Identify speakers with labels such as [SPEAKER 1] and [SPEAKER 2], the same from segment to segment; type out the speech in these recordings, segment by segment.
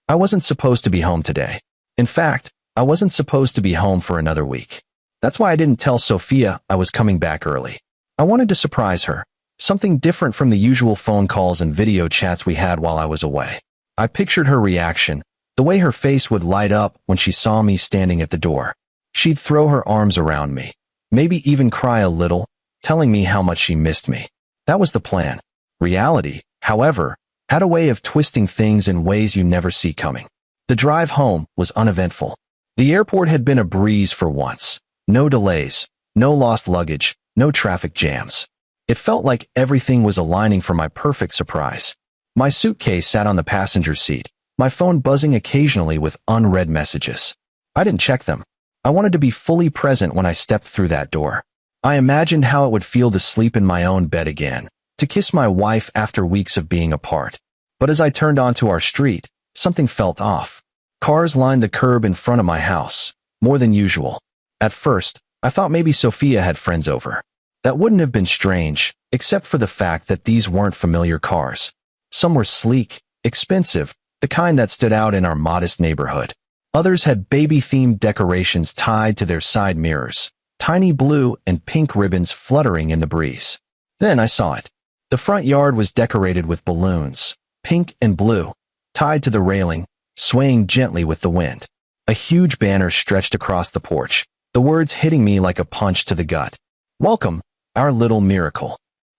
[SPEAKER 1] I wasn't supposed to be home today. In fact, I wasn't supposed to be home for another week. That's why I didn't tell Sophia I was coming back early. I wanted to surprise her, something different from the usual phone calls and video chats we had while I was away. I pictured her reaction, the way her face would light up when she saw me standing at the door. She'd throw her arms around me, maybe even cry a little, telling me how much she missed me. That was the plan. Reality, however, had a way of twisting things in ways you never see coming. The drive home was uneventful. The airport had been a breeze for once. No delays, no lost luggage, no traffic jams. It felt like everything was aligning for my perfect surprise. My suitcase sat on the passenger seat, my phone buzzing occasionally with unread messages. I didn't check them. I wanted to be fully present when I stepped through that door. I imagined how it would feel to sleep in my own bed again, to kiss my wife after weeks of being apart. But as I turned onto our street, something felt off. Cars lined the curb in front of my house, more than usual. At first, I thought maybe Sophia had friends over. That wouldn't have been strange, except for the fact that these weren't familiar cars. Some were sleek, expensive, the kind that stood out in our modest neighborhood. Others had baby-themed decorations tied to their side mirrors, tiny blue and pink ribbons fluttering in the breeze. Then I saw it. The front yard was decorated with balloons, pink and blue, tied to the railing, swaying gently with the wind. A huge banner stretched across the porch, the words hitting me like a punch to the gut. "Welcome, our little miracle."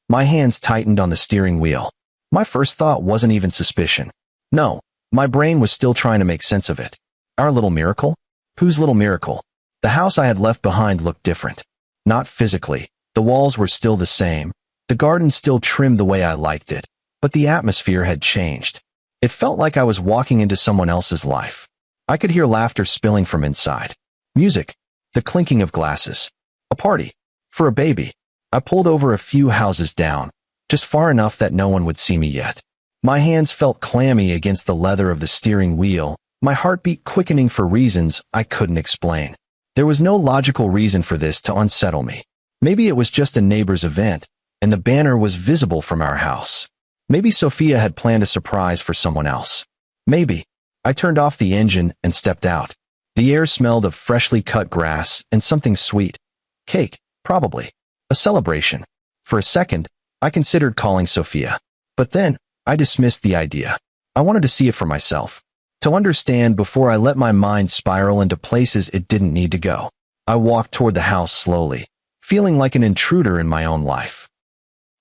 [SPEAKER 1] My hands tightened on the steering wheel. My first thought wasn't even suspicion. No, my brain was still trying to make sense of it. Our little miracle? Whose little miracle? The house I had left behind looked different. Not physically. The walls were still the same. The garden still trimmed the way I liked it. But the atmosphere had changed. It felt like I was walking into someone else's life. I could hear laughter spilling from inside. Music. The clinking of glasses. A party. For a baby. I pulled over a few houses down, just far enough that no one would see me yet. My hands felt clammy against the leather of the steering wheel, my heartbeat quickening for reasons I couldn't explain. There was no logical reason for this to unsettle me. Maybe it was just a neighbor's event, and the banner was visible from our house. Maybe Sophia had planned a surprise for someone else. Maybe. I turned off the engine and stepped out. The air smelled of freshly cut grass and something sweet. Cake, probably. A celebration. For a second, I considered calling Sophia. But then, I dismissed the idea. I wanted to see it for myself. To understand before I let my mind spiral into places it didn't need to go. I walked toward the house slowly, feeling like an intruder in my own life.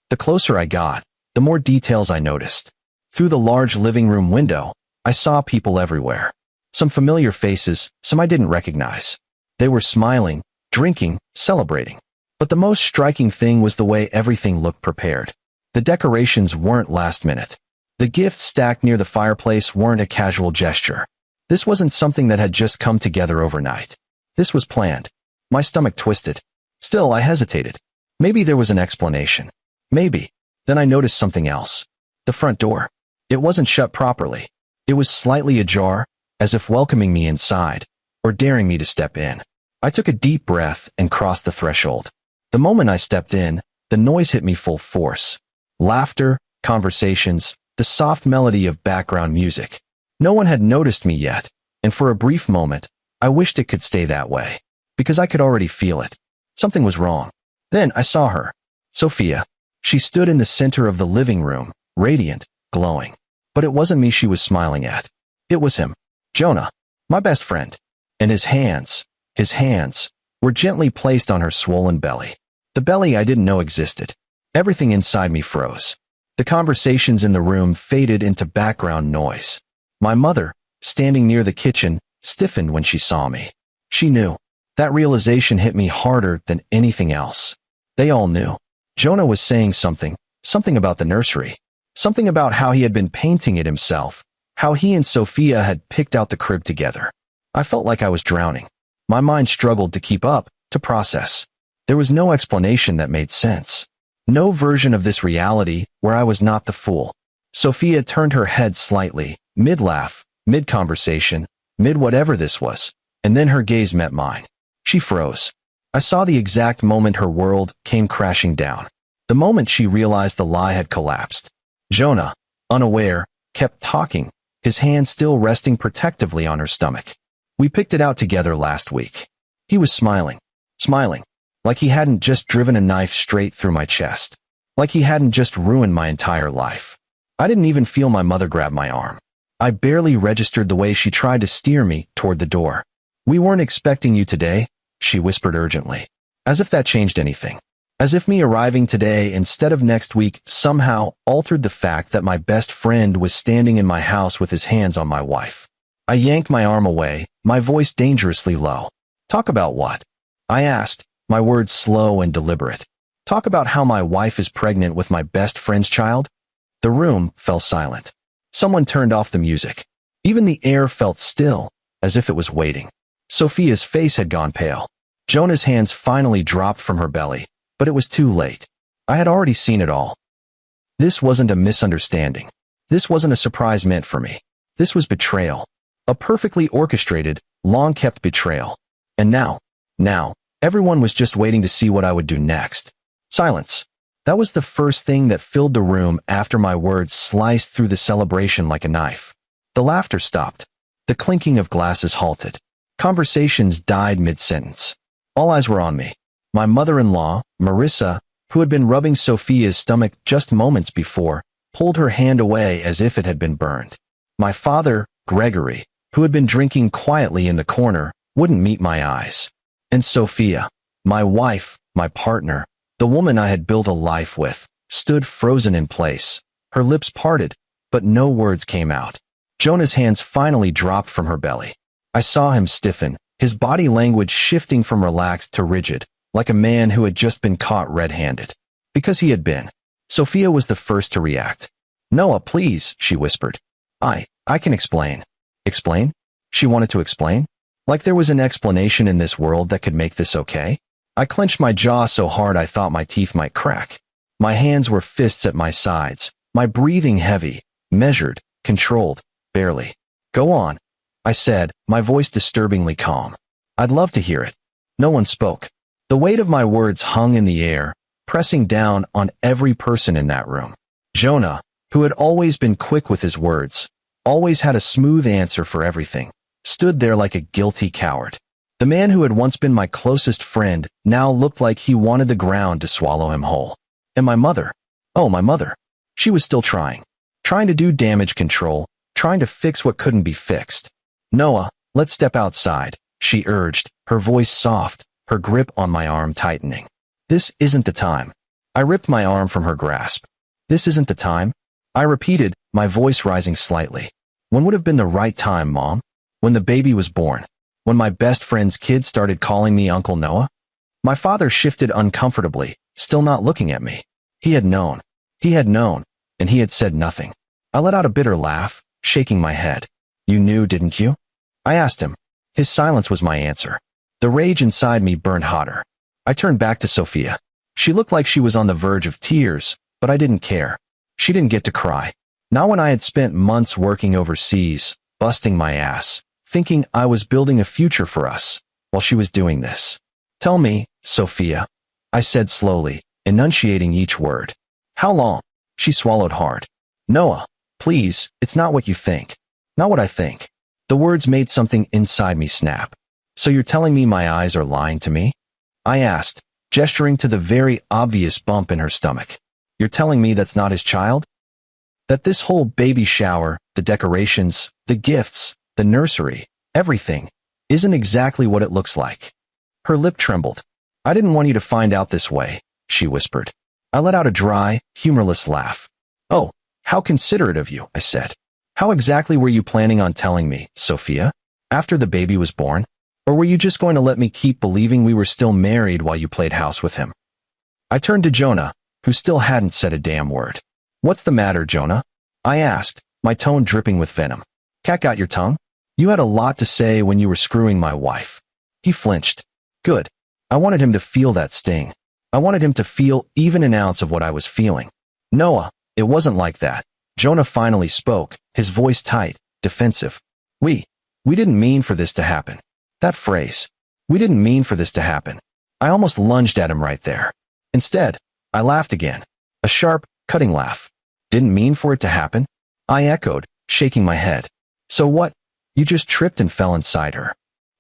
[SPEAKER 1] The closer I got, the more details I noticed. Through the large living room window, I saw people everywhere. Some familiar faces, some I didn't recognize. They were smiling, drinking, celebrating. But the most striking thing was the way everything looked prepared. The decorations weren't last minute. The gifts stacked near the fireplace weren't a casual gesture. This wasn't something that had just come together overnight. This was planned. My stomach twisted. Still, I hesitated. Maybe there was an explanation. Maybe. Then I noticed something else. The front door. It wasn't shut properly. It was slightly ajar, as if welcoming me inside, or daring me to step in. I took a deep breath and crossed the threshold. The moment I stepped in, the noise hit me full force. Laughter, conversations, the soft melody of background music. No one had noticed me yet, and for a brief moment, I wished it could stay that way, because I could already feel it. Something was wrong. Then I saw her. Sophia. She stood in the center of the living room, radiant, glowing. But it wasn't me she was smiling at. It was him. Jonah. My best friend. And his hands, were gently placed on her swollen belly. The belly I didn't know existed. Everything inside me froze. The conversations in the room faded into background noise. My mother, standing near the kitchen, stiffened when she saw me. She knew. That realization hit me harder than anything else. They all knew. Jonah was saying something about the nursery. Something about how he had been painting it himself, how he and Sophia had picked out the crib together. I felt like I was drowning. My mind struggled to keep up, to process. There was no explanation that made sense. No version of this reality where I was not the fool. Sophia turned her head slightly, mid-laugh, mid-conversation, mid-whatever this was, and then her gaze met mine. She froze. I saw the exact moment her world came crashing down. The moment she realized the lie had collapsed. Jonah, unaware, kept talking, his hand still resting protectively on her stomach. We picked it out together last week. He was smiling, like he hadn't just driven a knife straight through my chest, like he hadn't just ruined my entire life. I didn't even feel my mother grab my arm. I barely registered the way she tried to steer me toward the door. "We weren't expecting you today," she whispered urgently, as if that changed anything. As if me arriving today instead of next week somehow altered the fact that my best friend was standing in my house with his hands on my wife. I yanked my arm away, my voice dangerously low. "Talk about what?" I asked, my words slow and deliberate. "Talk about how my wife is pregnant with my best friend's child?" The room fell silent. Someone turned off the music. Even the air felt still, as if it was waiting. Sophia's face had gone pale. Jonah's hands finally dropped from her belly, but it was too late. I had already seen it all. This wasn't a misunderstanding. This wasn't a surprise meant for me. This was betrayal. A perfectly orchestrated, long-kept betrayal. And now, everyone was just waiting to see what I would do next. Silence. That was the first thing that filled the room after my words sliced through the celebration like a knife. The laughter stopped. The clinking of glasses halted. Conversations died mid-sentence. All eyes were on me. My mother-in-law, Marissa, who had been rubbing Sophia's stomach just moments before, pulled her hand away as if it had been burned. My father, Gregory, who had been drinking quietly in the corner, wouldn't meet my eyes. And Sophia, my wife, my partner, the woman I had built a life with, stood frozen in place. Her lips parted, but no words came out. Jonah's hands finally dropped from her belly. I saw him stiffen, his body language shifting from relaxed to rigid, like a man who had just been caught red-handed. Because he had been. Sophia was the first to react. "Noah, please," she whispered. I can explain." Explain? She wanted to explain? Like there was an explanation in this world that could make this okay? I clenched my jaw so hard I thought my teeth might crack. My hands were fists at my sides, my breathing heavy, measured, controlled, barely. "Go on," I said, my voice disturbingly calm. "I'd love to hear it." No one spoke. The weight of my words hung in the air, pressing down on every person in that room. Jonah, who had always been quick with his words, always had a smooth answer for everything, stood there like a guilty coward. The man who had once been my closest friend now looked like he wanted the ground to swallow him whole. And my mother. Oh, my mother. She was still trying to do damage control, trying to fix what couldn't be fixed. "Noah, let's step outside," she urged, her voice soft, her grip on my arm tightening. "This isn't the time." I ripped my arm from her grasp. "This isn't the time?" I repeated, my voice rising slightly. "When would have been the right time, Mom? When the baby was born? When my best friend's kid started calling me Uncle Noah?" My father shifted uncomfortably, still not looking at me. He had known, and he had said nothing. I let out a bitter laugh, shaking my head. "You knew, didn't you?" I asked him. His silence was my answer. The rage inside me burned hotter. I turned back to Sophia. She looked like she was on the verge of tears, but I didn't care. She didn't get to cry. Not when I had spent months working overseas, busting my ass, thinking I was building a future for us, while she was doing this. "Tell me, Sophia," I said slowly, enunciating each word. "How long?" She swallowed hard. "Noah, please, it's not what you think. Not what I think." The words made something inside me snap. "So you're telling me my eyes are lying to me?" I asked, gesturing to the very obvious bump in her stomach. "You're telling me that's not his child? That this whole baby shower, the decorations, the gifts, the nursery, everything, isn't exactly what it looks like?" Her lip trembled. "I didn't want you to find out this way," she whispered. I let out a dry, humorless laugh. "Oh, how considerate of you," I said. "How exactly were you planning on telling me, Sophia? After the baby was born? Or were you just going to let me keep believing we were still married while you played house with him?" I turned to Jonah, who still hadn't said a damn word. "What's the matter, Jonah?" I asked, my tone dripping with venom. "Cat got your tongue? You had a lot to say when you were screwing my wife." He flinched. Good. I wanted him to feel that sting. I wanted him to feel even an ounce of what I was feeling. "Noah, it wasn't like that." Jonah finally spoke, his voice tight, defensive. We didn't mean for this to happen." That phrase. "We didn't mean for this to happen." I almost lunged at him right there. Instead, I laughed again. A sharp, cutting laugh. "Didn't mean for it to happen?" I echoed, shaking my head. So what? You just tripped and fell inside her.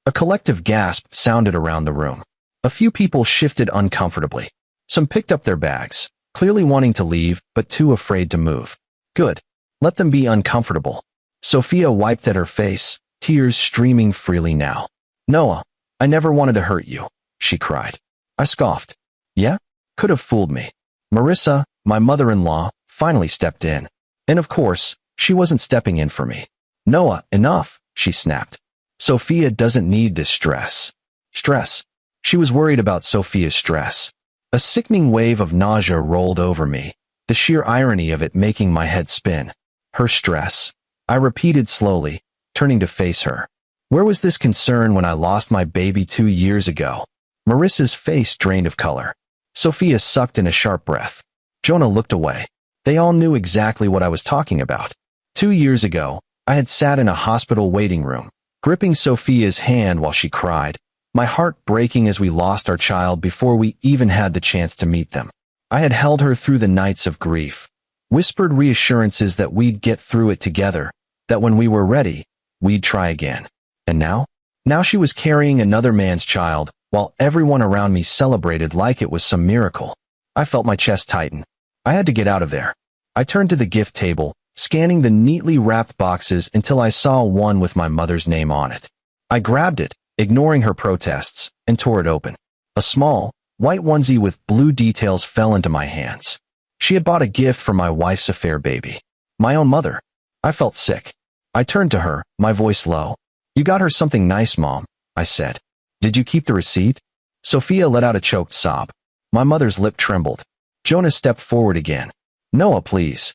[SPEAKER 1] A collective gasp sounded around the room. A few people shifted uncomfortably. Some picked up their bags, clearly wanting to leave, but too afraid to move. Good. Let them be uncomfortable. Sophia wiped at her face, tears streaming freely now. Noah, I never wanted to hurt you, she cried. I scoffed. Yeah? Could have fooled me. Marissa, my mother-in-law, finally stepped in. And of course, she wasn't stepping in for me. Noah, enough, she snapped. Sophia doesn't need this stress. Stress. She was worried about Sophia's stress. A sickening wave of nausea rolled over me, the sheer irony of it making my head spin. Her stress. I repeated slowly, turning to face her. Where was this concern when I lost my baby 2 years ago? Marissa's face drained of color. Sophia sucked in a sharp breath. Jonah looked away. They all knew exactly what I was talking about. 2 years ago, I had sat in a hospital waiting room, gripping Sophia's hand while she cried, my heart breaking as we lost our child before we even had the chance to meet them. I had held her through the nights of grief, whispered reassurances that we'd get through it together, that when we were ready, we'd try again. And now? Now she was carrying another man's child, while everyone around me celebrated like it was some miracle. I felt my chest tighten. I had to get out of there. I turned to the gift table, scanning the neatly wrapped boxes until I saw one with my mother's name on it. I grabbed it, ignoring her protests, and tore it open. A small, white onesie with blue details fell into my hands. She had bought a gift for my wife's affair baby. My own mother. I felt sick. I turned to her, my voice low. You got her something nice, Mom, I said. Did you keep the receipt? Sophia let out a choked sob. My mother's lip trembled. Jonah stepped forward again. Noah, please.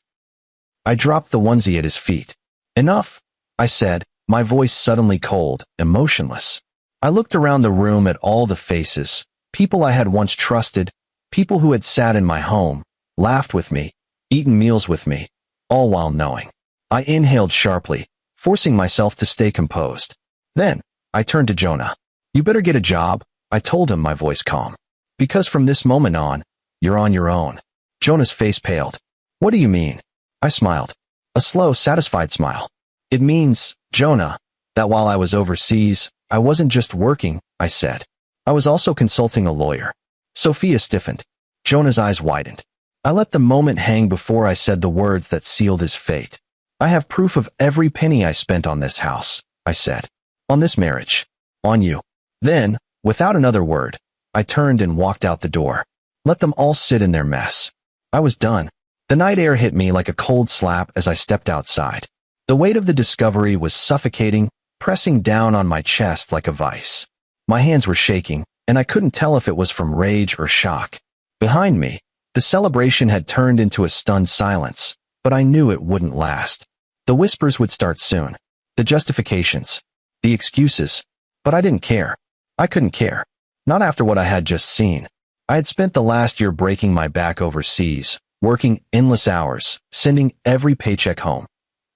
[SPEAKER 1] I dropped the onesie at his feet. Enough, I said, my voice suddenly cold, emotionless. I looked around the room at all the faces, people I had once trusted, people who had sat in my home, laughed with me, eaten meals with me, all while knowing. I inhaled sharply, forcing myself to stay composed. Then, I turned to Jonah. You better get a job, I told him, my voice calm. Because from this moment on, you're on your own. Jonah's face paled. What do you mean? I smiled. A slow, satisfied smile. It means, Jonah, that while I was overseas, I wasn't just working, I said. I was also consulting a lawyer. Sophia stiffened. Jonah's eyes widened. I let the moment hang before I said the words that sealed his fate. I have proof of every penny I spent on this house, I said. On this marriage. On you. Then, without another word, I turned and walked out the door. Let them all sit in their mess. I was done. The night air hit me like a cold slap as I stepped outside. The weight of the discovery was suffocating, pressing down on my chest like a vice. My hands were shaking, and I couldn't tell if it was from rage or shock. Behind me, the celebration had turned into a stunned silence, but I knew it wouldn't last. The whispers would start soon. The justifications. The excuses. But I didn't care. I couldn't care. Not after what I had just seen. I had spent the last year breaking my back overseas, working endless hours, sending every paycheck home.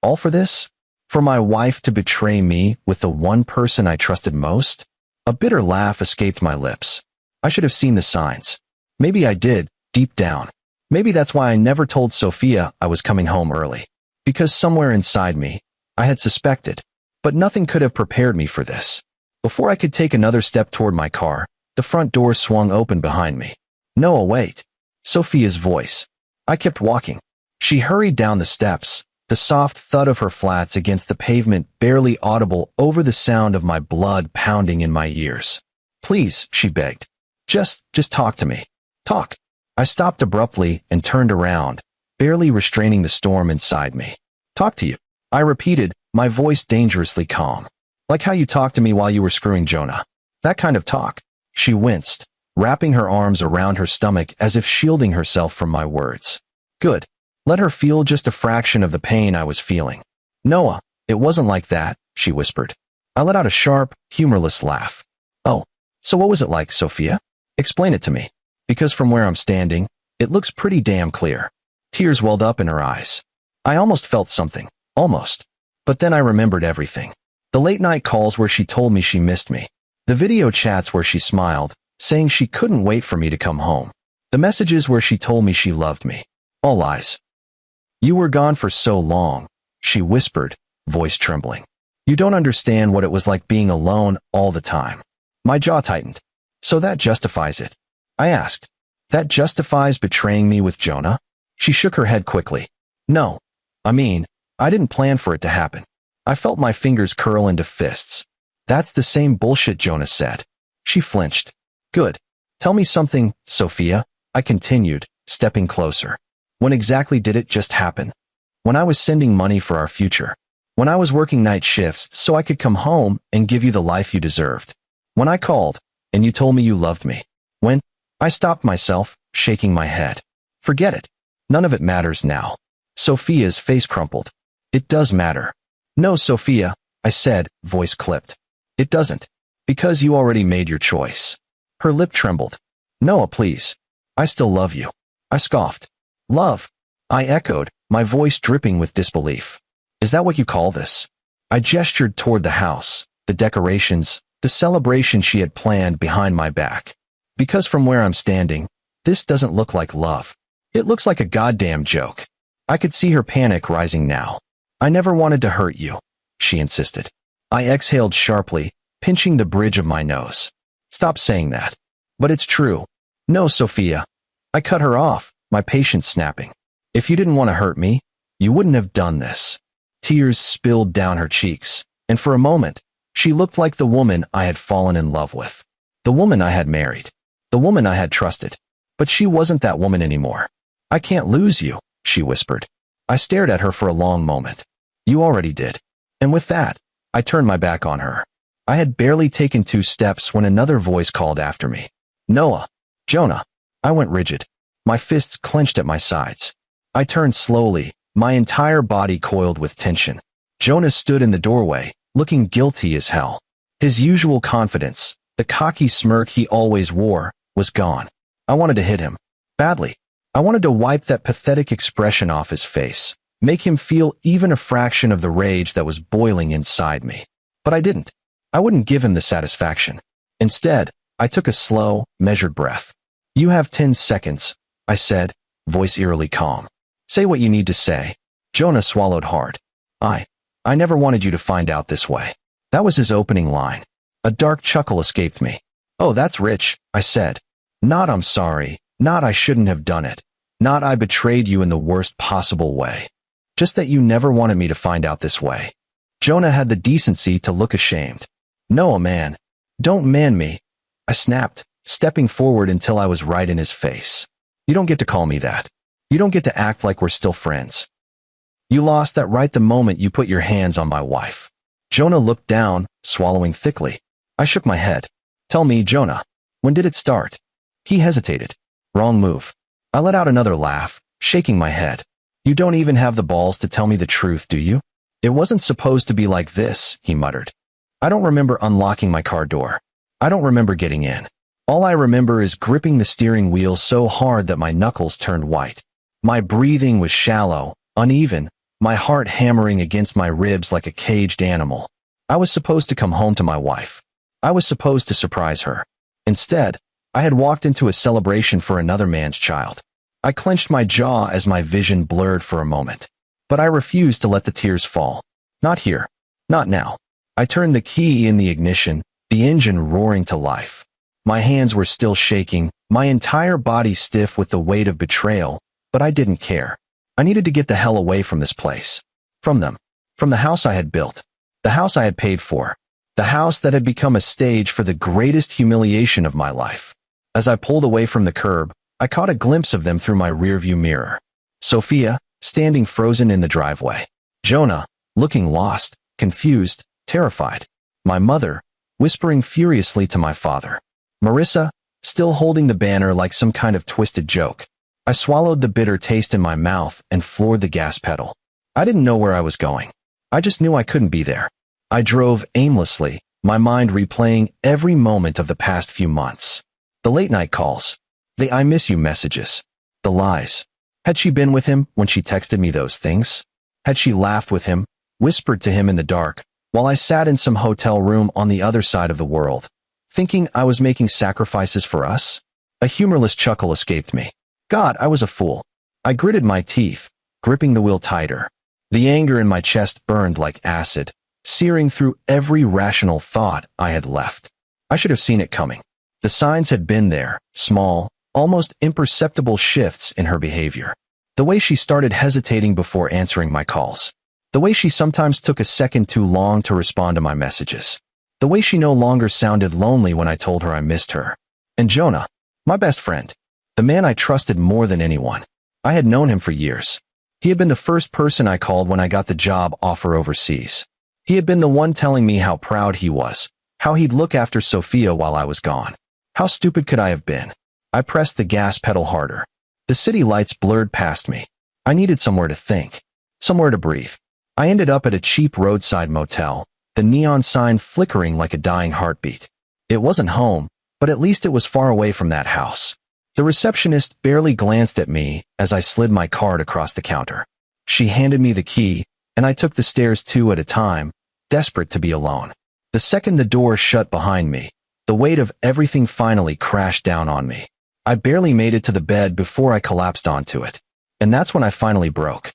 [SPEAKER 1] All for this? For my wife to betray me with the one person I trusted most? A bitter laugh escaped my lips. I should have seen the signs. Maybe I did, deep down. Maybe that's why I never told Sophia I was coming home early. Because somewhere inside me, I had suspected. But nothing could have prepared me for this. Before I could take another step toward my car, the front door swung open behind me. Noah, wait. Sophia's voice. I kept walking. She hurried down the steps, the soft thud of her flats against the pavement barely audible over the sound of my blood pounding in my ears. Please, she begged. Just talk to me. Talk. I stopped abruptly and turned around, barely restraining the storm inside me. Talk to you. I repeated, my voice dangerously calm. Like how you talked to me while you were screwing Jonah. That kind of talk. She winced, wrapping her arms around her stomach as if shielding herself from my words. Good. Let her feel just a fraction of the pain I was feeling. Noah, it wasn't like that, she whispered. I let out a sharp, humorless laugh. Oh, so what was it like, Sophia? Explain it to me. Because from where I'm standing, it looks pretty damn clear. Tears welled up in her eyes. I almost felt something. Almost. But then I remembered everything. The late-night calls where she told me she missed me. The video chats where she smiled, saying she couldn't wait for me to come home. The messages where she told me she loved me. All lies. You were gone for so long, she whispered, voice trembling. You don't understand what it was like being alone all the time. My jaw tightened. So that justifies it? I asked. That justifies betraying me with Jonah? She shook her head quickly. No. I mean, I didn't plan for it to happen. I felt my fingers curl into fists. That's the same bullshit Jonah said. She flinched. Good. Tell me something, Sophia, I continued, stepping closer. When exactly did it just happen? When I was sending money for our future. When I was working night shifts so I could come home and give you the life you deserved. When I called, and you told me you loved me. When I stopped myself, shaking my head. Forget it. None of it matters now. Sophia's face crumpled. It does matter. No, Sophia, I said, voice clipped. It doesn't. Because you already made your choice. Her lip trembled. Noah, please. I still love you. I scoffed. Love? I echoed, my voice dripping with disbelief. Is that what you call this? I gestured toward the house, the decorations, the celebration she had planned behind my back. Because from where I'm standing, this doesn't look like love. It looks like a goddamn joke. I could see her panic rising now. I never wanted to hurt you, she insisted. I exhaled sharply, pinching the bridge of my nose. Stop saying that. But it's true. No, Sophia. I cut her off, my patience snapping. If you didn't want to hurt me, you wouldn't have done this. Tears spilled down her cheeks, and for a moment, she looked like the woman I had fallen in love with. The woman I had married. The woman I had trusted. But she wasn't that woman anymore. I can't lose you, she whispered. I stared at her for a long moment. You already did. And with that, I turned my back on her. I had barely taken 2 steps when another voice called after me. Noah. Jonah. I went rigid. My fists clenched at my sides. I turned slowly, my entire body coiled with tension. Jonah stood in the doorway, looking guilty as hell. His usual confidence, the cocky smirk he always wore, was gone. I wanted to hit him. Badly. I wanted to wipe that pathetic expression off his face, make him feel even a fraction of the rage that was boiling inside me. But I didn't. I wouldn't give him the satisfaction. Instead, I took a slow, measured breath. You have 10 seconds, I said, voice eerily calm. Say what you need to say. Jonah swallowed hard. I never wanted you to find out this way. That was his opening line. A dark chuckle escaped me. Oh, that's rich, I said. Not I'm sorry, not I shouldn't have done it, not I betrayed you in the worst possible way. Just that you never wanted me to find out this way. Jonah had the decency to look ashamed. No, man. Don't man me. I snapped, stepping forward until I was right in his face. You don't get to call me that. You don't get to act like we're still friends. You lost that right the moment you put your hands on my wife. Jonah looked down, swallowing thickly. I shook my head. Tell me, Jonah, when did it start? He hesitated. Wrong move. I let out another laugh, shaking my head. You don't even have the balls to tell me the truth, do you? It wasn't supposed to be like this, he muttered. I don't remember unlocking my car door. I don't remember getting in. All I remember is gripping the steering wheel so hard that my knuckles turned white. My breathing was shallow, uneven, my heart hammering against my ribs like a caged animal. I was supposed to come home to my wife. I was supposed to surprise her. Instead, I had walked into a celebration for another man's child. I clenched my jaw as my vision blurred for a moment. But I refused to let the tears fall. Not here. Not now. I turned the key in the ignition, the engine roaring to life. My hands were still shaking, my entire body stiff with the weight of betrayal, but I didn't care. I needed to get the hell away from this place. From them. From the house I had built. The house I had paid for. The house that had become a stage for the greatest humiliation of my life. As I pulled away from the curb, I caught a glimpse of them through my rearview mirror. Sophia, standing frozen in the driveway. Jonah, looking lost, confused, terrified. My mother, whispering furiously to my father. Marissa, still holding the banner like some kind of twisted joke. I swallowed the bitter taste in my mouth and floored the gas pedal. I didn't know where I was going. I just knew I couldn't be there. I drove aimlessly, my mind replaying every moment of the past few months. The late-night calls. The I miss you messages. The lies. Had she been with him when she texted me those things? Had she laughed with him, whispered to him in the dark, while I sat in some hotel room on the other side of the world, thinking I was making sacrifices for us? A humorless chuckle escaped me. God, I was a fool. I gritted my teeth, gripping the wheel tighter. The anger in my chest burned like acid, searing through every rational thought I had left. I should have seen it coming. The signs had been there, small, almost imperceptible shifts in her behavior. The way she started hesitating before answering my calls. The way she sometimes took a second too long to respond to my messages. The way she no longer sounded lonely when I told her I missed her. And Jonah, my best friend, the man I trusted more than anyone. I had known him for years. He had been the first person I called when I got the job offer overseas. He had been the one telling me how proud he was, how he'd look after Sophia while I was gone. How stupid could I have been? I pressed the gas pedal harder. The city lights blurred past me. I needed somewhere to think, somewhere to breathe. I ended up at a cheap roadside motel, the neon sign flickering like a dying heartbeat. It wasn't home, but at least it was far away from that house. The receptionist barely glanced at me as I slid my card across the counter. She handed me the key, and I took the stairs 2 at a time, desperate to be alone. The second the door shut behind me, the weight of everything finally crashed down on me. I barely made it to the bed before I collapsed onto it. And that's when I finally broke.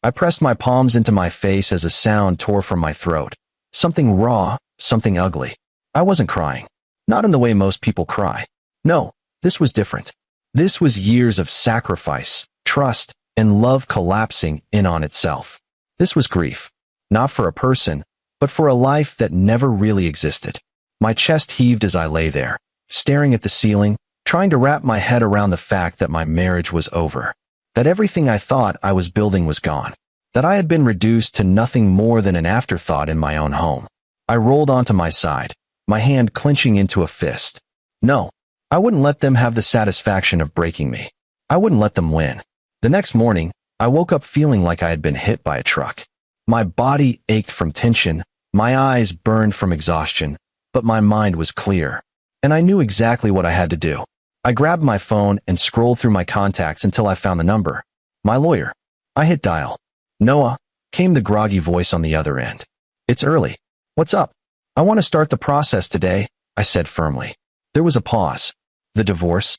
[SPEAKER 1] I pressed my palms into my face as a sound tore from my throat. Something raw, something ugly. I wasn't crying. Not in the way most people cry. No, this was different. This was years of sacrifice, trust, and love collapsing in on itself. This was grief. Not for a person, but for a life that never really existed. My chest heaved as I lay there, staring at the ceiling, trying to wrap my head around the fact that my marriage was over. That everything I thought I was building was gone. That I had been reduced to nothing more than an afterthought in my own home. I rolled onto my side, my hand clenching into a fist. No, I wouldn't let them have the satisfaction of breaking me. I wouldn't let them win. The next morning, I woke up feeling like I had been hit by a truck. My body ached from tension, my eyes burned from exhaustion, but my mind was clear. And I knew exactly what I had to do. I grabbed my phone and scrolled through my contacts until I found the number. My lawyer. I hit dial. Noah, came the groggy voice on the other end. It's early. What's up? I want to start the process today, I said firmly. There was a pause. The divorce.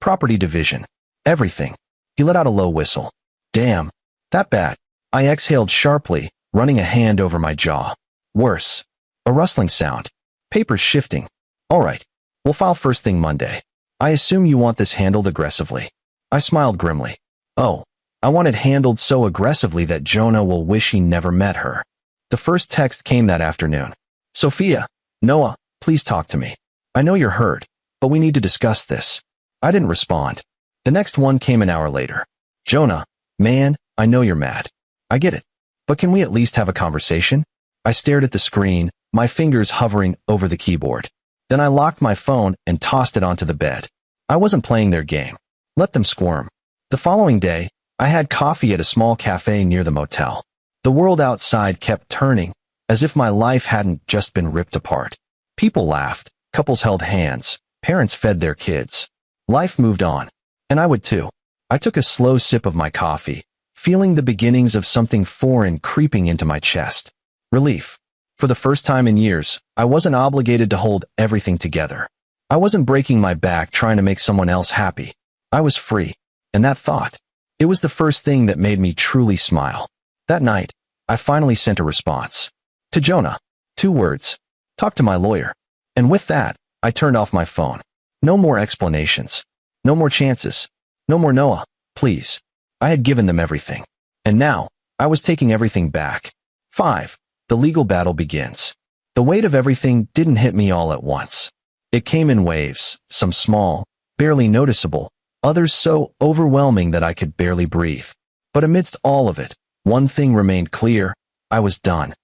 [SPEAKER 1] Property division. Everything. He let out a low whistle. Damn. That bad. I exhaled sharply, running a hand over my jaw. Worse. A rustling sound. Papers shifting. All right. We'll file first thing Monday. I assume you want this handled aggressively. I smiled grimly. Oh, I want it handled so aggressively that Jonah will wish he never met her. The first text came that afternoon. Sophia, Noah, please talk to me. I know you're hurt, but we need to discuss this. I didn't respond. The next one came an hour later. Jonah, man, I know you're mad. I get it. But can we at least have a conversation? I stared at the screen, my fingers hovering over the keyboard. Then I locked my phone and tossed it onto the bed. I wasn't playing their game. Let them squirm. The following day, I had coffee at a small cafe near the motel. The world outside kept turning, as if my life hadn't just been ripped apart. People laughed, couples held hands, parents fed their kids. Life moved on. And I would too. I took a slow sip of my coffee, feeling the beginnings of something foreign creeping into my chest. Relief. For the first time in years, I wasn't obligated to hold everything together. I wasn't breaking my back trying to make someone else happy. I was free. And that thought, it was the first thing that made me truly smile. That night, I finally sent a response. To Jonah. 2 words. Talk to my lawyer. And with that, I turned off my phone. No more explanations. No more chances. No more Noah, please. I had given them everything. And now, I was taking everything back. 5. The legal battle begins. The weight of everything didn't hit me all at once. It came in waves, some small, barely noticeable, others so overwhelming that I could barely breathe. But amidst all of it, one thing remained clear: I was done.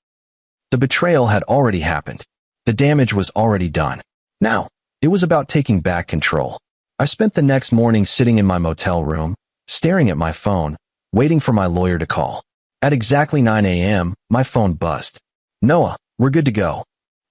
[SPEAKER 1] The betrayal had already happened. The damage was already done. Now, it was about taking back control. I spent the next morning sitting in my motel room, staring at my phone, waiting for my lawyer to call. At exactly 9 a.m., my phone buzzed. Noah, we're good to go.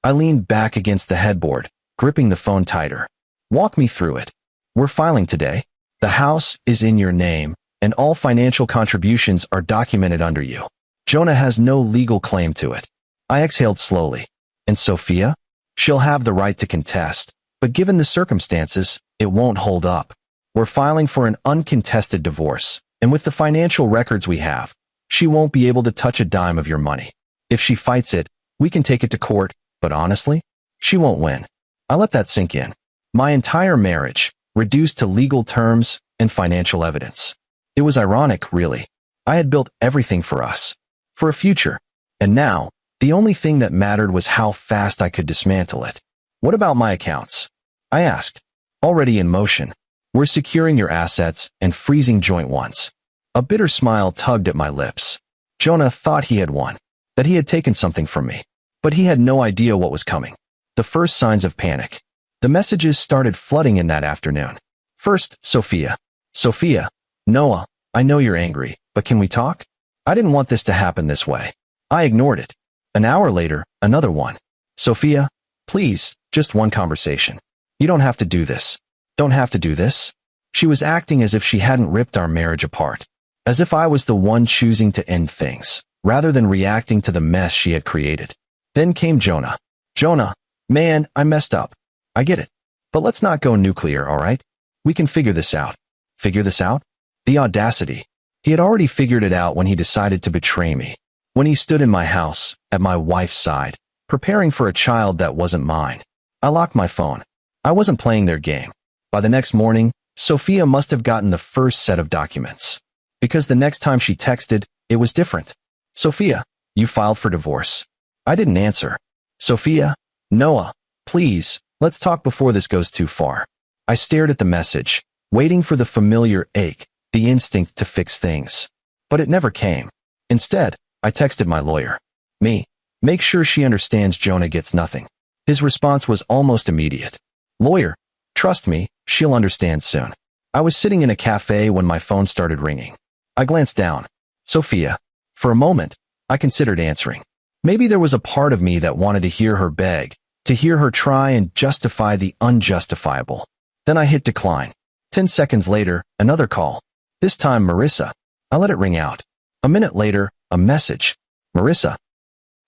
[SPEAKER 1] I leaned back against the headboard, gripping the phone tighter. Walk me through it. We're filing today. The house is in your name, and all financial contributions are documented under you. Jonah has no legal claim to it. I exhaled slowly. And Sophia? She'll have the right to contest, but given the circumstances, it won't hold up. We're filing for an uncontested divorce, and with the financial records we have, She won't be able to touch a dime of your money. If she fights it, we can take it to court, but honestly, she won't win. I let that sink in. My entire marriage, reduced to legal terms and financial evidence. It was ironic, really. I had built everything for us, for a future, and now, the only thing that mattered was how fast I could dismantle it. What about my accounts? I asked. Already in motion. We're securing your assets and freezing joint ones. A bitter smile tugged at my lips. Jonah thought he had won, that he had taken something from me. But he had no idea what was coming. The first signs of panic. The messages started flooding in that afternoon. First, Sophia. Sophia, Noah, I know you're angry, but can we talk? I didn't want this to happen this way. I ignored it. An hour later, another one. Sophia, please, just one conversation. You don't have to do this. Don't have to do this. She was acting as if she hadn't ripped our marriage apart. As if I was the one choosing to end things, rather than reacting to the mess she had created. Then came Jonah. Jonah, man, I messed up. I get it. But let's not go nuclear, all right? We can figure this out. Figure this out? The audacity. He had already figured it out when he decided to betray me. When he stood in my house, at my wife's side, preparing for a child that wasn't mine. I locked my phone. I wasn't playing their game. By the next morning, Sophia must have gotten the first set of documents. Because the next time she texted, it was different. Sophia, you filed for divorce. I didn't answer. Sophia, Noah, please, let's talk before this goes too far. I stared at the message, waiting for the familiar ache, the instinct to fix things. But it never came. Instead, I texted my lawyer. Me, make sure she understands Jonah gets nothing. His response was almost immediate. Lawyer, trust me, she'll understand soon. I was sitting in a cafe when my phone started ringing. I glanced down. Sophia. For a moment, I considered answering. Maybe there was a part of me that wanted to hear her beg, to hear her try and justify the unjustifiable. Then I hit decline. 10 seconds later, another call. This time Marissa. I let it ring out. A minute later, a message. Marissa.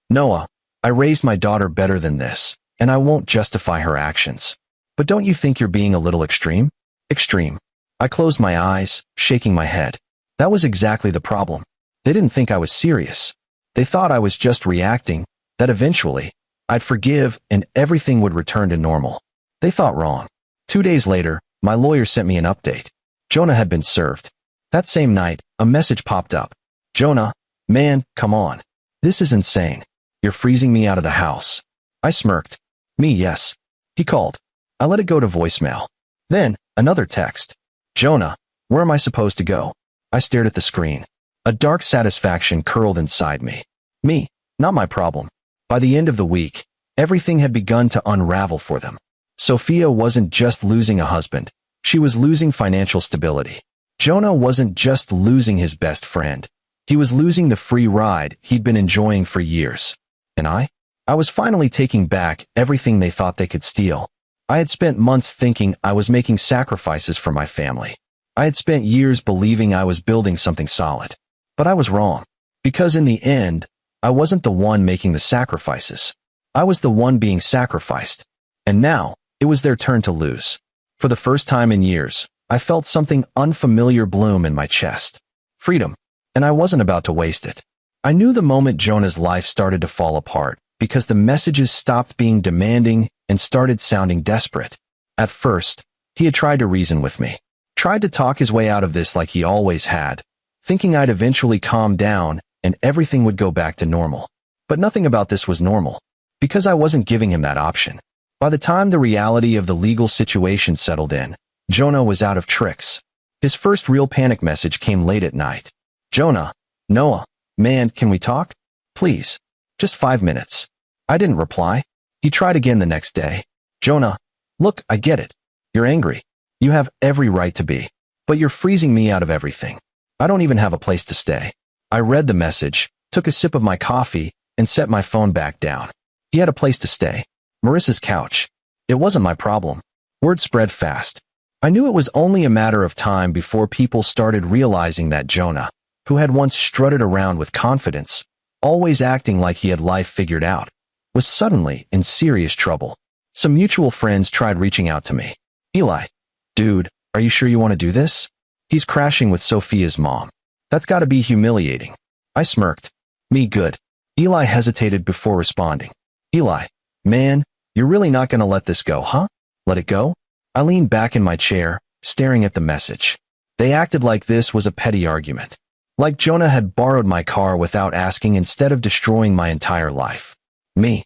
[SPEAKER 1] Noah, I raised my daughter better than this, and I won't justify her actions. But don't you think you're being a little extreme? Extreme. I closed my eyes, shaking my head. That was exactly the problem. They didn't think I was serious. They thought I was just reacting, that eventually, I'd forgive and everything would return to normal. They thought wrong. 2 days later, my lawyer sent me an update. Jonah had been served. That same night, a message popped up. Jonah, man, come on. This is insane. You're freezing me out of the house. I smirked. Me, yes. He called. I let it go to voicemail. Then, another text. Jonah, where am I supposed to go? I stared at the screen. A dark satisfaction curled inside me. Me, not my problem. By the end of the week, everything had begun to unravel for them. Sophia wasn't just losing a husband. She was losing financial stability. Jonah wasn't just losing his best friend. He was losing the free ride he'd been enjoying for years. And I was finally taking back everything they thought they could steal. I had spent months thinking I was making sacrifices for my family. I had spent years believing I was building something solid. But I was wrong. Because in the end, I wasn't the one making the sacrifices. I was the one being sacrificed. And now, it was their turn to lose. For the first time in years, I felt something unfamiliar bloom in my chest. Freedom. And I wasn't about to waste it. I knew the moment Jonah's life started to fall apart, because the messages stopped being demanding and started sounding desperate. At first, he had tried to reason with me. Tried to talk his way out of this like he always had, thinking I'd eventually calm down and everything would go back to normal. But nothing about this was normal, because I wasn't giving him that option. By the time the reality of the legal situation settled in, Jonah was out of tricks. His first real panic message came late at night. Jonah, Noah, man, can we talk? Please. Just 5 minutes. I didn't reply. He tried again the next day. Jonah, look, I get it. You're angry. You have every right to be. But you're freezing me out of everything. I don't even have a place to stay. I read the message, took a sip of my coffee, and set my phone back down. He had a place to stay. Marissa's couch. It wasn't my problem. Word spread fast. I knew it was only a matter of time before people started realizing that Jonah, who had once strutted around with confidence, always acting like he had life figured out, was suddenly in serious trouble. Some mutual friends tried reaching out to me. Eli, dude, are you sure you want to do this? He's crashing with Sophia's mom. That's got to be humiliating. I smirked. Me good. Eli hesitated before responding. Eli, man, you're really not gonna let this go, huh? Let it go? I leaned back in my chair, staring at the message. They acted like this was a petty argument. Like Jonah had borrowed my car without asking instead of destroying my entire life. Me.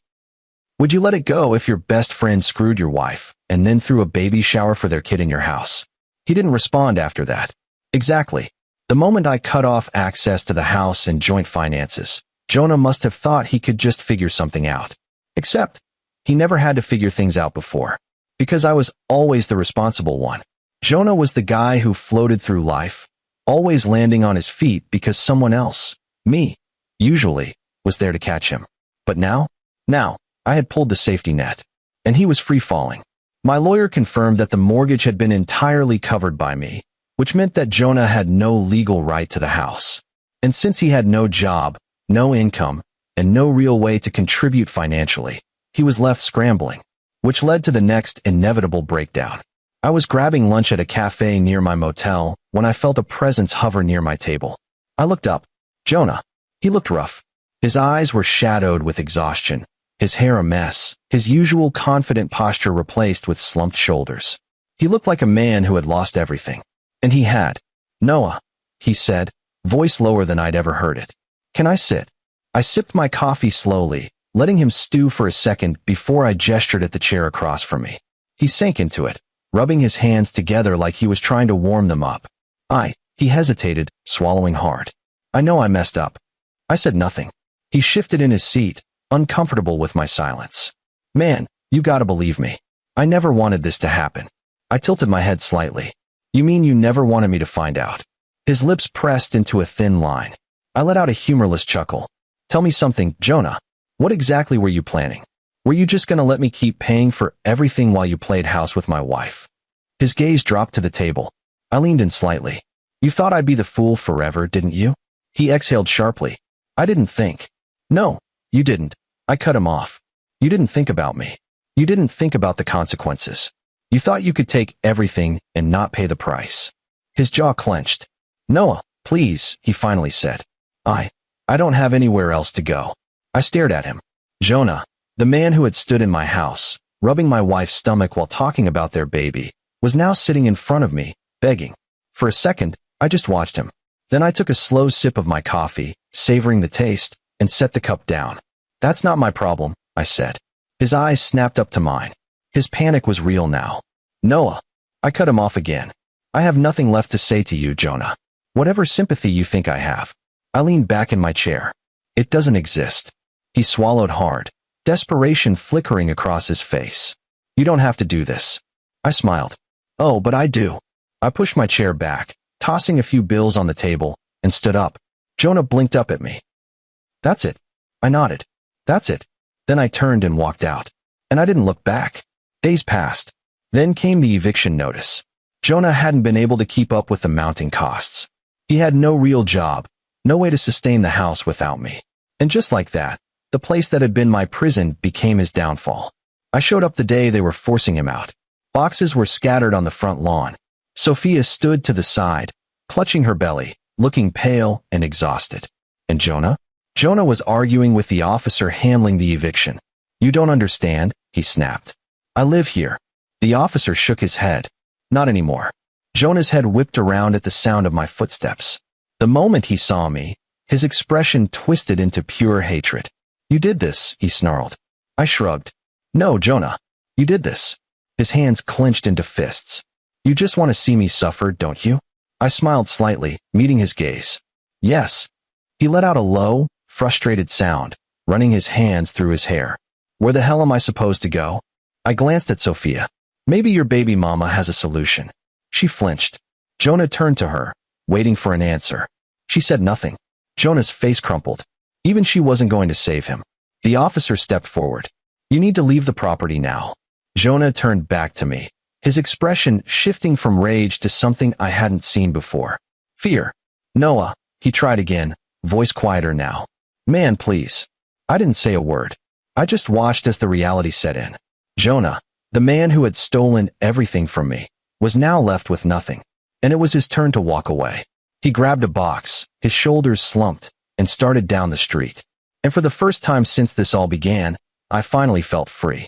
[SPEAKER 1] Would you let it go if your best friend screwed your wife and then threw a baby shower for their kid in your house? He didn't respond after that. Exactly. The moment I cut off access to the house and joint finances, Jonah must have thought he could just figure something out. Except, he never had to figure things out before. Because I was always the responsible one. Jonah was the guy who floated through life, always landing on his feet because someone else, me, usually, was there to catch him. But now, I had pulled the safety net, and he was free falling. My lawyer confirmed that the mortgage had been entirely covered by me, which meant that Jonah had no legal right to the house. And since he had no job, no income, and no real way to contribute financially, he was left scrambling, which led to the next inevitable breakdown. I was grabbing lunch at a cafe near my motel when I felt a presence hover near my table. I looked up. Jonah. He looked rough. His eyes were shadowed with exhaustion, his hair a mess, his usual confident posture replaced with slumped shoulders. He looked like a man who had lost everything. And he had. Noah, he said, voice lower than I'd ever heard it. Can I sit? I sipped my coffee slowly, letting him stew for a second before I gestured at the chair across from me. He sank into it, rubbing his hands together like he was trying to warm them up. He hesitated, swallowing hard. I know I messed up. I said nothing. He shifted in his seat, uncomfortable with my silence. Man, you gotta believe me. I never wanted this to happen. I tilted my head slightly. You mean you never wanted me to find out? His lips pressed into a thin line. I let out a humorless chuckle. Tell me something, Jonah. What exactly were you planning? Were you just gonna let me keep paying for everything while you played house with my wife? His gaze dropped to the table. I leaned in slightly. You thought I'd be the fool forever, didn't you? He exhaled sharply. I didn't think. No, you didn't. I cut him off. You didn't think about me. You didn't think about the consequences. You thought you could take everything and not pay the price. His jaw clenched. Noah, please, he finally said. I don't have anywhere else to go. I stared at him. Jonah, the man who had stood in my house, rubbing my wife's stomach while talking about their baby, was now sitting in front of me, begging. For a second, I just watched him. Then I took a slow sip of my coffee, savoring the taste, and set the cup down. That's not my problem, I said. His eyes snapped up to mine. His panic was real now. Noah. I cut him off again. I have nothing left to say to you, Jonah. Whatever sympathy you think I have. I leaned back in my chair. It doesn't exist. He swallowed hard, desperation flickering across his face. You don't have to do this. I smiled. Oh, but I do. I pushed my chair back, tossing a few bills on the table, and stood up. Jonah blinked up at me. That's it. I nodded. That's it. Then I turned and walked out. And I didn't look back. Days passed. Then came the eviction notice. Jonah hadn't been able to keep up with the mounting costs. He had no real job, no way to sustain the house without me. And just like that, the place that had been my prison became his downfall. I showed up the day they were forcing him out. Boxes were scattered on the front lawn. Sophia stood to the side, clutching her belly, looking pale and exhausted. And Jonah? Jonah was arguing with the officer handling the eviction. You don't understand, he snapped. I live here. The officer shook his head. Not anymore. Jonah's head whipped around at the sound of my footsteps. The moment he saw me, his expression twisted into pure hatred. You did this, he snarled. I shrugged. No, Jonah. You did this. His hands clenched into fists. You just want to see me suffer, don't you? I smiled slightly, meeting his gaze. Yes. He let out a low, frustrated sound, running his hands through his hair. Where the hell am I supposed to go? I glanced at Sophia. Maybe your baby mama has a solution. She flinched. Jonah turned to her, waiting for an answer. She said nothing. Jonah's face crumpled. Even she wasn't going to save him. The officer stepped forward. You need to leave the property now. Jonah turned back to me, his expression shifting from rage to something I hadn't seen before. Fear. Noah, he tried again, voice quieter now. Man, please. I didn't say a word. I just watched as the reality set in. Jonah, the man who had stolen everything from me, was now left with nothing, and it was his turn to walk away. He grabbed a box, his shoulders slumped, and started down the street. And for the first time since this all began, I finally felt free.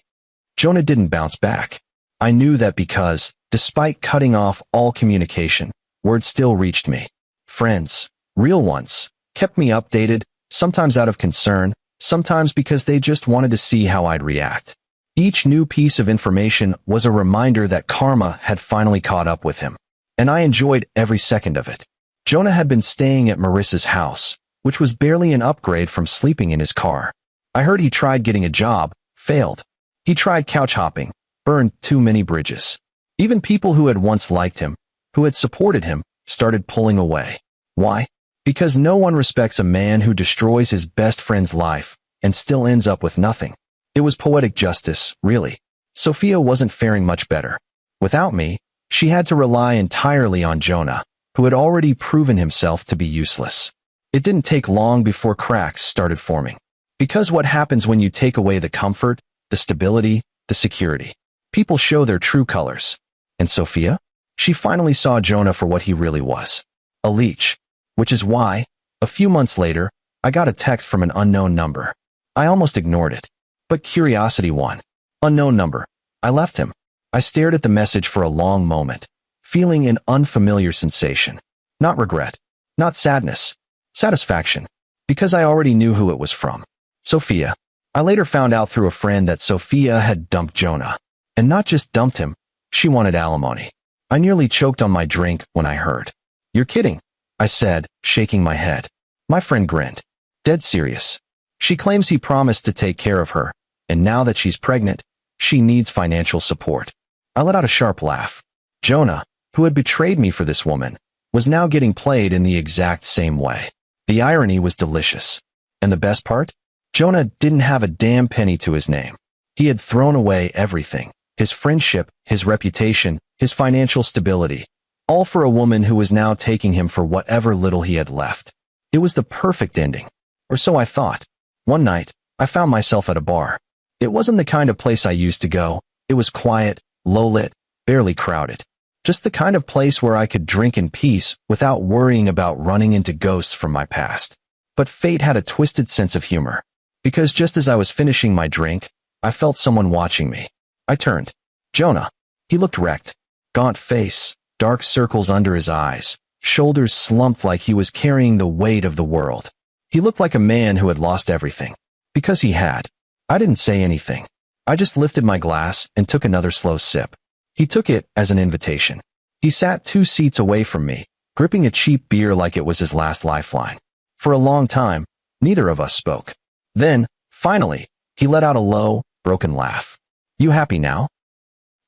[SPEAKER 1] Jonah didn't bounce back. I knew that because, despite cutting off all communication, word still reached me. Friends, real ones, kept me updated, sometimes out of concern, sometimes because they just wanted to see how I'd react. Each new piece of information was a reminder that karma had finally caught up with him, and I enjoyed every second of it. Jonah had been staying at Marissa's house, which was barely an upgrade from sleeping in his car. I heard he tried getting a job, failed. He tried couch hopping, burned too many bridges. Even people who had once liked him, who had supported him, started pulling away. Why? Because no one respects a man who destroys his best friend's life and still ends up with nothing. It was poetic justice, really. Sophia wasn't faring much better. Without me, she had to rely entirely on Jonah, who had already proven himself to be useless. It didn't take long before cracks started forming. Because what happens when you take away the comfort, the stability, the security? People show their true colors. And Sophia? She finally saw Jonah for what he really was. A leech. Which is why, a few months later, I got a text from an unknown number. I almost ignored it. But curiosity won. Unknown number. I left him. I stared at the message for a long moment, feeling an unfamiliar sensation. Not regret. Not sadness. Satisfaction. Because I already knew who it was from. Sophia. I later found out through a friend that Sophia had dumped Jonah. And not just dumped him, she wanted alimony. I nearly choked on my drink when I heard. You're kidding, I said, shaking my head. My friend grinned. Dead serious. She claims he promised to take care of her, and now that she's pregnant, she needs financial support. I let out a sharp laugh. Jonah, who had betrayed me for this woman, was now getting played in the exact same way. The irony was delicious. And the best part? Jonah didn't have a damn penny to his name. He had thrown away everything. His friendship, his reputation, his financial stability. All for a woman who was now taking him for whatever little he had left. It was the perfect ending. Or so I thought. One night, I found myself at a bar. It wasn't the kind of place I used to go. It was quiet, low-lit, barely crowded. Just the kind of place where I could drink in peace without worrying about running into ghosts from my past. But fate had a twisted sense of humor. Because just as I was finishing my drink, I felt someone watching me. I turned. Jonah. He looked wrecked. Gaunt face, dark circles under his eyes, shoulders slumped like he was carrying the weight of the world. He looked like a man who had lost everything. Because he had. I didn't say anything. I just lifted my glass and took another slow sip. He took it as an invitation. He sat 2 seats away from me, gripping a cheap beer like it was his last lifeline. For a long time, neither of us spoke. Then, finally, he let out a low, broken laugh. You happy now?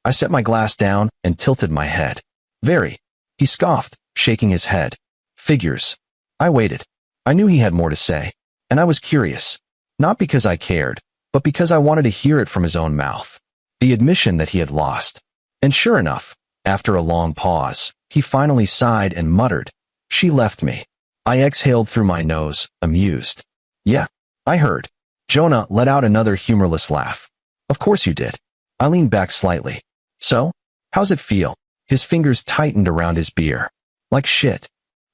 [SPEAKER 1] I set my glass down and tilted my head. Very. He scoffed, shaking his head. Figures. I waited. I knew he had more to say, and I was curious. Not because I cared, but because I wanted to hear it from his own mouth. The admission that he had lost. And sure enough, after a long pause, he finally sighed and muttered, She left me. I exhaled through my nose, amused. Yeah, I heard. Jonah let out another humorless laugh. Of course you did. I leaned back slightly. So? How's it feel? His fingers tightened around his beer. Like shit.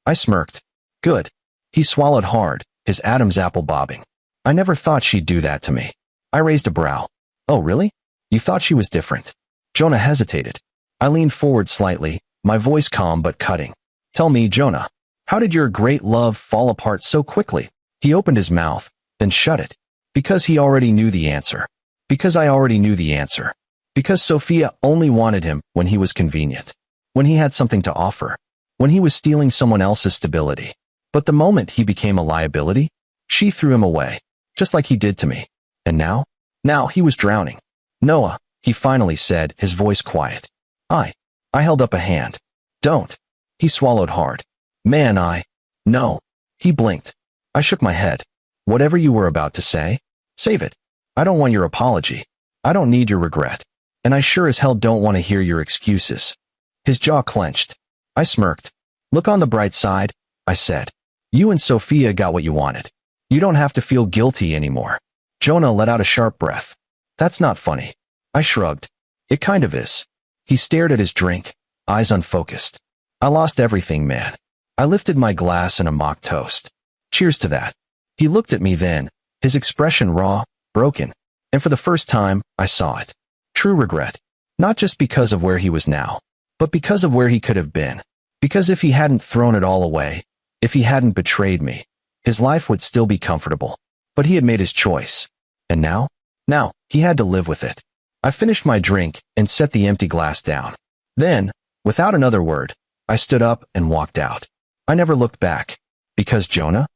[SPEAKER 1] I smirked. Good. He swallowed hard, his Adam's apple bobbing. I never thought she'd do that to me. I raised a brow. Oh, really? You thought she was different? Jonah hesitated. I leaned forward slightly, my voice calm but cutting. Tell me, Jonah, how did your great love fall apart so quickly? He opened his mouth, then shut it. Because he already knew the answer. Because I already knew the answer. Because Sophia only wanted him when he was convenient. When he had something to offer. When he was stealing someone else's stability. But the moment he became a liability, she threw him away. Just like he did to me. And now? Now he was drowning. Noah, he finally said, his voice quiet. I held up a hand. Don't. He swallowed hard. Man, No. He blinked. I shook my head. Whatever you were about to say, save it. I don't want your apology. I don't need your regret. And I sure as hell don't want to hear your excuses. His jaw clenched. I smirked. Look on the bright side, I said. You and Sophia got what you wanted. You don't have to feel guilty anymore. Jonah let out a sharp breath. That's not funny. I shrugged. It kind of is. He stared at his drink, eyes unfocused. I lost everything, man. I lifted my glass in a mock toast. Cheers to that. He looked at me then, his expression raw, broken, and for the first time, I saw it. True regret. Not just because of where he was now, but because of where he could have been. Because if he hadn't thrown it all away, if he hadn't betrayed me, his life would still be comfortable. But he had made his choice. And now? Now, he had to live with it. I finished my drink and set the empty glass down. Then, without another word, I stood up and walked out. I never looked back. Because Jonah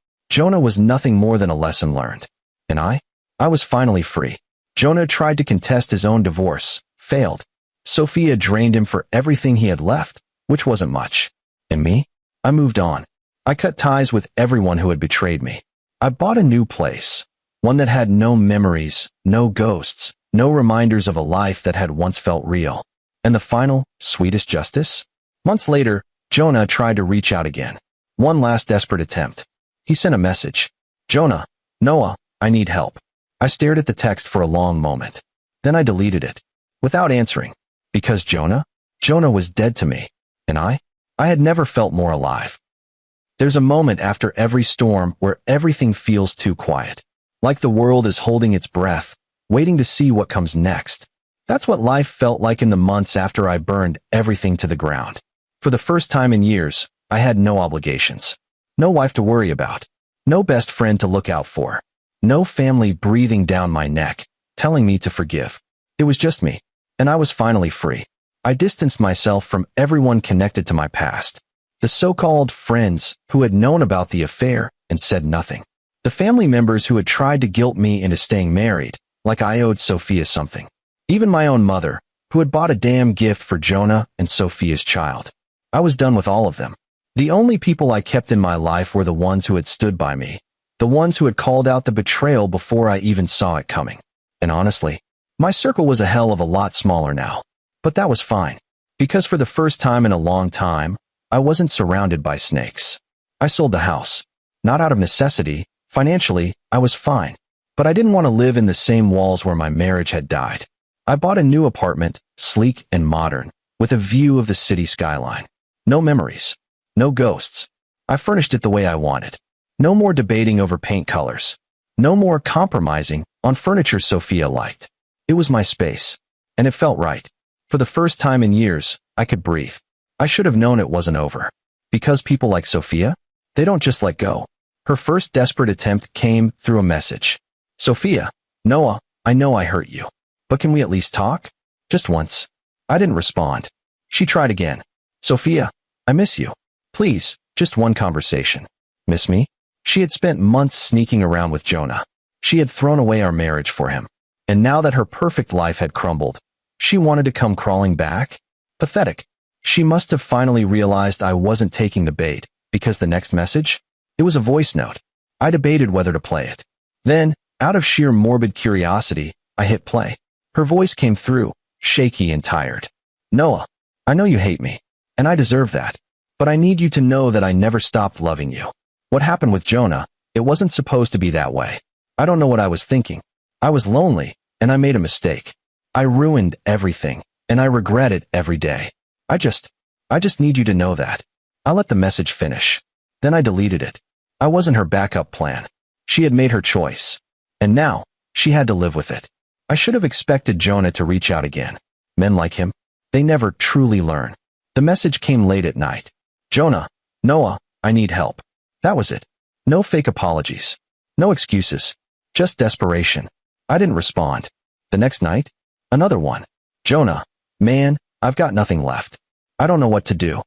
[SPEAKER 1] was nothing more than a lesson learned. And I was finally free. Jonah tried to contest his own divorce, failed. Sophia drained him for everything he had left, which wasn't much. And me? I moved on. I cut ties with everyone who had betrayed me. I bought a new place, one that had no memories, no ghosts, no reminders of a life that had once felt real. And the final, sweetest justice? Months later, Jonah tried to reach out again. One last desperate attempt. He sent a message. Jonah, Noah, I need help. I stared at the text for a long moment. Then I deleted it, without answering. Because Jonah was dead to me. And I had never felt more alive. There's a moment after every storm where everything feels too quiet. Like the world is holding its breath, waiting to see what comes next. That's what life felt like in the months after I burned everything to the ground. For the first time in years, I had no obligations. No wife to worry about. No best friend to look out for. No family breathing down my neck, telling me to forgive. It was just me. And I was finally free. I distanced myself from everyone connected to my past. The so-called friends who had known about the affair and said nothing. The family members who had tried to guilt me into staying married, like I owed Sophia something. Even my own mother, who had bought a damn gift for Jonah and Sophia's child. I was done with all of them. The only people I kept in my life were the ones who had stood by me, the ones who had called out the betrayal before I even saw it coming. And honestly, my circle was a hell of a lot smaller now. But that was fine, because for the first time in a long time, I wasn't surrounded by snakes. I sold the house. Not out of necessity. Financially, I was fine. But I didn't want to live in the same walls where my marriage had died. I bought a new apartment, sleek and modern, with a view of the city skyline. No memories. No ghosts. I furnished it the way I wanted. No more debating over paint colors. No more compromising on furniture Sophia liked. It was my space. And it felt right. For the first time in years, I could breathe. I should have known it wasn't over. Because people like Sophia, they don't just let go. Her first desperate attempt came through a message. Sophia, Noah, I know I hurt you. But can we at least talk? Just once. I didn't respond. She tried again. Sophia, I miss you. Please, just one conversation. Miss me? She had spent months sneaking around with Jonah. She had thrown away our marriage for him. And now that her perfect life had crumbled, she wanted to come crawling back? Pathetic. She must have finally realized I wasn't taking the bait, because the next message? It was a voice note. I debated whether to play it. Then, out of sheer morbid curiosity, I hit play. Her voice came through, shaky and tired. Noah, I know you hate me, and I deserve that. But I need you to know that I never stopped loving you. What happened with Jonah, it wasn't supposed to be that way. I don't know what I was thinking. I was lonely, and I made a mistake. I ruined everything, and I regret it every day. I just need you to know that. I let the message finish. Then I deleted it. I wasn't her backup plan. She had made her choice. And now, she had to live with it. I should have expected Jonah to reach out again. Men like him, they never truly learn. The message came late at night. Jonah, Noah, I need help. That was it. No fake apologies. No excuses. Just desperation. I didn't respond. The next night, another one. Jonah, man, I've got nothing left. I don't know what to do.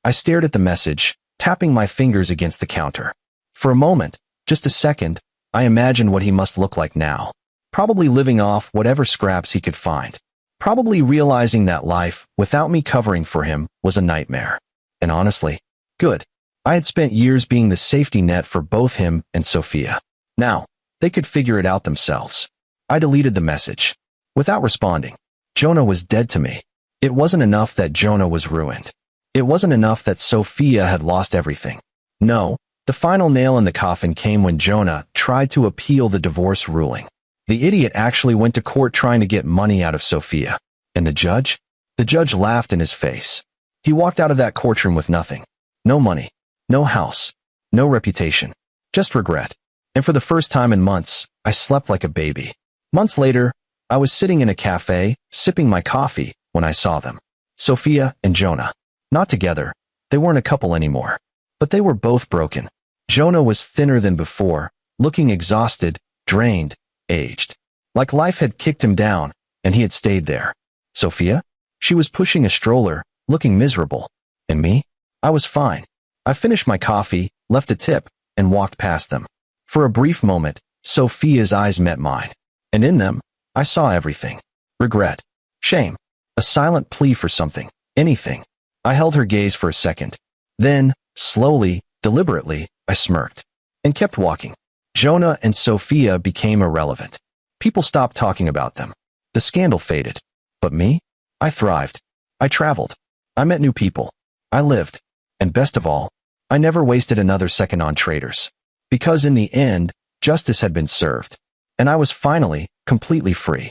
[SPEAKER 1] I stared at the message, tapping my fingers against the counter. For a moment, just a second, I imagined what he must look like now. Probably living off whatever scraps he could find. Probably realizing that life, without me covering for him, was a nightmare. And honestly, good. I had spent years being the safety net for both him and Sophia. Now, they could figure it out themselves. I deleted the message. Without responding. Jonah was dead to me. It wasn't enough that Jonah was ruined. It wasn't enough that Sophia had lost everything. No, the final nail in the coffin came when Jonah tried to appeal the divorce ruling. The idiot actually went to court trying to get money out of Sophia. And the judge? The judge laughed in his face. He walked out of that courtroom with nothing. No money. No house. No reputation. Just regret. And for the first time in months, I slept like a baby. Months later, I was sitting in a cafe, sipping my coffee, when I saw them. Sophia and Jonah. Not together. They weren't a couple anymore. But they were both broken. Jonah was thinner than before, looking exhausted, drained, aged. Like life had kicked him down, and he had stayed there. Sophia? She was pushing a stroller, looking miserable. And me? I was fine. I finished my coffee, left a tip, and walked past them. For a brief moment, Sophia's eyes met mine. And in them, I saw everything. Regret. Shame. A silent plea for something. Anything. I held her gaze for a second. Then, slowly, deliberately, I smirked. And kept walking. Jonah and Sophia became irrelevant. People stopped talking about them. The scandal faded. But me? I thrived. I traveled. I met new people. I lived. And best of all, I never wasted another second on traitors. Because in the end, justice had been served. And I was finally, completely free.